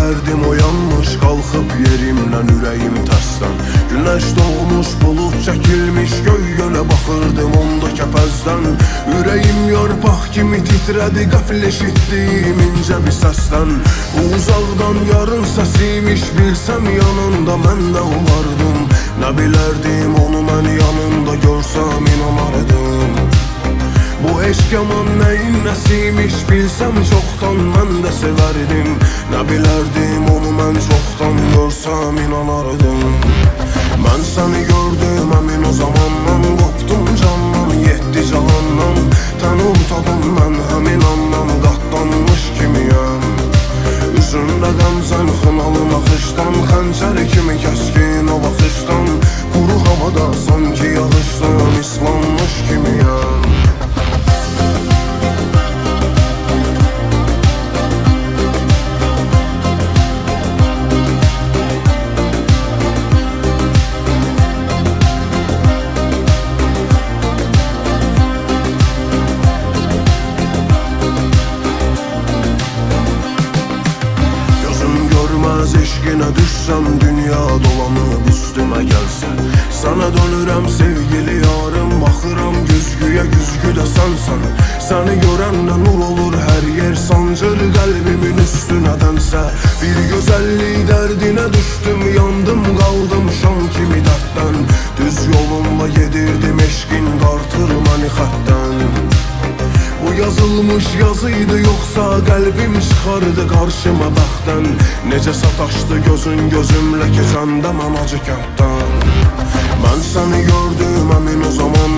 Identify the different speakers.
Speaker 1: dərdim oyanmış, qalxıb yerimdən ürəyim tərsdən. Günəş doğmuş, bulud çəkilmiş, göy-gölə baxırdım onda kəpəzdən. Ürəyim yarpaq kimi titrədi, qəfil eşitdiyim incə bir səsdən. Uzaqdan yarın səsiymiş, bilsəm yanında mən də olardım. Nə bilərdim onu mən yanında görsəm inanardım. Bu eşq yaman nəyin nəsiymiş, bilsəm çoxdan mən də sevərdim. Nə bilərdim onu mən çoxdan görsəm inanardım. Mən səni gördüm əmin o zamandan, qopdum candan, yetdi cahandan. Tənum tadım mən həmin andan, qatlanmış kimiyəm. Üzündə qəmzən xınalı naxışdan, xəncər kimi kəskin o baxışdan. Quru havada sanki yağışdan islanmış kimiyəm. Eşqinə düşsəm, dünya dolanıb üstümə gəlsə. Sana dönürəm sevgili yarım, baxıram güzgüyə, güzgü də sənsən. Səni görəndə nur olur hər yer, sancır qəlbimin üstünə dənsə. Bir gözəllik dərdinə düşdüm, yandım qaldım şam kimi dərddən. Düz yolumla gedirdim, eşqin qartır məni xətdən. Bu yazılmış yazıydı yoxsa qəlbim çıxardı qarşıma bəxtdən. Necə sataşdı gözün gözümlə keçəndə mən acı kənddən. Mən səni gördüm əmin o zaman,